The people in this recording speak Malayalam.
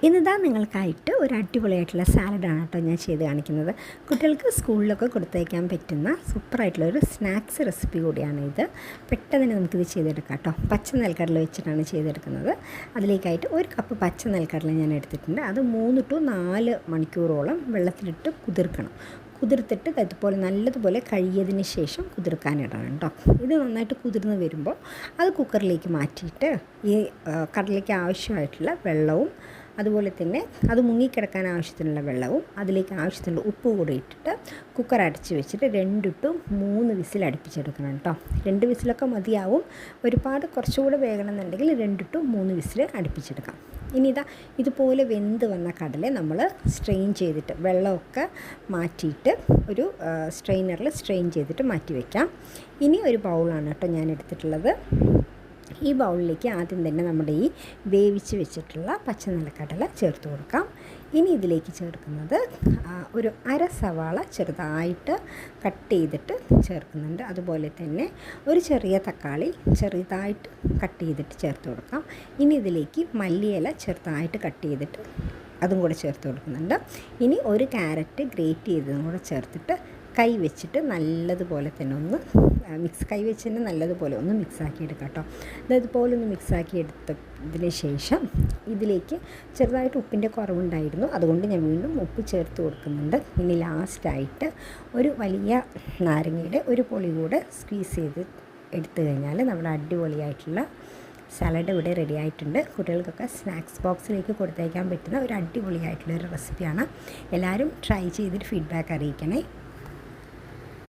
ഇന്നിതാ നിങ്ങൾക്കായിട്ട് ഒരു അടിപൊളിയായിട്ടുള്ള സാലഡാണ് കേട്ടോ ഞാൻ ചെയ്ത് കാണിക്കുന്നത്. കുട്ടികൾക്ക് സ്കൂളിലൊക്കെ കൊടുത്തയക്കാൻ പറ്റുന്ന സൂപ്പറായിട്ടുള്ളൊരു സ്നാക്സ് റെസിപ്പി കൂടിയാണ് ഇത്. പെട്ടെന്ന് തന്നെ നമുക്കിത് ചെയ്തെടുക്കാം കേട്ടോ. പച്ച നെൽക്കടല വെച്ചിട്ടാണ് ചെയ്തെടുക്കുന്നത്. അതിലേക്കായിട്ട് ഒരു കപ്പ് പച്ച നെൽക്കടല ഞാൻ എടുത്തിട്ടുണ്ട്. അത് 3 to 4 മണിക്കൂറോളം വെള്ളത്തിലിട്ട് കുതിർത്തിട്ട് അതുപോലെ നല്ലതുപോലെ കഴുകിയതിന് ശേഷം കുതിർക്കാനിടണം കേട്ടോ. ഇത് നന്നായിട്ട് കുതിർന്ന് വരുമ്പോൾ അത് കുക്കറിലേക്ക് മാറ്റിയിട്ട് ഈ കടലയ്ക്ക് ആവശ്യമായിട്ടുള്ള വെള്ളവും അതുപോലെ തന്നെ അത് മുങ്ങിക്കിടക്കാൻ ആവശ്യത്തിനുള്ള വെള്ളവും അതിലേക്ക് ആവശ്യത്തിനുള്ള ഉപ്പ് കൂടി ഇട്ടിട്ട് കുക്കർ അടച്ച് വെച്ചിട്ട് 2 to 3 വിസിൽ അടുപ്പിച്ചെടുക്കണം കേട്ടോ. 2 വിസിലൊക്കെ മതിയാവും. ഒരുപാട് കുറച്ചുകൂടെ വേകണമെന്നുണ്ടെങ്കിൽ 2 to 3 വിസിൽ അടുപ്പിച്ചെടുക്കാം. ഇനി ഇതുപോലെ വെന്ത് വന്ന കടല നമ്മൾ സ്ട്രെയിൻ ചെയ്തിട്ട് വെള്ളമൊക്കെ മാറ്റിയിട്ട് ഒരു സ്ട്രെയിനറിൽ സ്ട്രെയിൻ ചെയ്തിട്ട് മാറ്റി വയ്ക്കാം. ഇനി ഒരു ബൗളാണ് കേട്ടോ ഞാൻ എടുത്തിട്ടുള്ളത്. ഈ ബൗളിലേക്ക് ആദ്യം തന്നെ നമ്മുടെ ഈ വേവിച്ച് വെച്ചിട്ടുള്ള പച്ച നിലക്കടല ചേർത്ത് കൊടുക്കാം. ഇനി ഇതിലേക്ക് ചേർക്കുന്നത് ഒരു അര സവാള ചെറുതായിട്ട് കട്ട് ചെയ്തിട്ട് ചേർക്കുന്നുണ്ട്. അതുപോലെ തന്നെ ഒരു ചെറിയ തക്കാളി ചെറുതായിട്ട് കട്ട് ചെയ്തിട്ട് ചേർത്ത് കൊടുക്കാം. ഇനി ഇതിലേക്ക് മല്ലിയില ചെറുതായിട്ട് കട്ട് ചെയ്തിട്ട് അതും കൂടെ ചേർത്ത് കൊടുക്കുന്നുണ്ട്. ഇനി ഒരു ക്യാരറ്റ് ഗ്രേറ്റ് ചെയ്തതും കൂടെ ചേർത്തിട്ട് കൈ വെച്ചിട്ട് നല്ലതുപോലെ തന്നെ ഒന്ന് നല്ലതുപോലെ ഒന്ന് മിക്സാക്കി എടുക്കാം കേട്ടോ. ഇതുപോലെ ഒന്ന് മിക്സാക്കി എടുത്തതിന് ശേഷം ഇതിലേക്ക് ചെറുതായിട്ട് ഉപ്പിൻ്റെ കുറവുണ്ടായിരുന്നു, അതുകൊണ്ട് ഞാൻ വീണ്ടും ഉപ്പ് ചേർത്ത് കൊടുക്കുന്നുണ്ട്. ഇനി ലാസ്റ്റായിട്ട് ഒരു വലിയ നാരങ്ങയുടെ ഒരു പൊളി കൂടെ സ്ക്വീസ് ചെയ്ത് എടുത്തു കഴിഞ്ഞാൽ നമ്മുടെ അടിപൊളിയായിട്ടുള്ള സാലഡ് ഇവിടെ റെഡി ആയിട്ടുണ്ട്. കുട്ടികൾക്കൊക്കെ സ്നാക്സ് ബോക്സിലേക്ക് കൊടുത്തയക്കാൻ പറ്റുന്ന ഒരു അടിപൊളിയായിട്ടുള്ളൊരു റെസിപ്പിയാണ്. എല്ലാവരും ട്രൈ ചെയ്തിട്ട് ഫീഡ്ബാക്ക് അറിയിക്കണേ.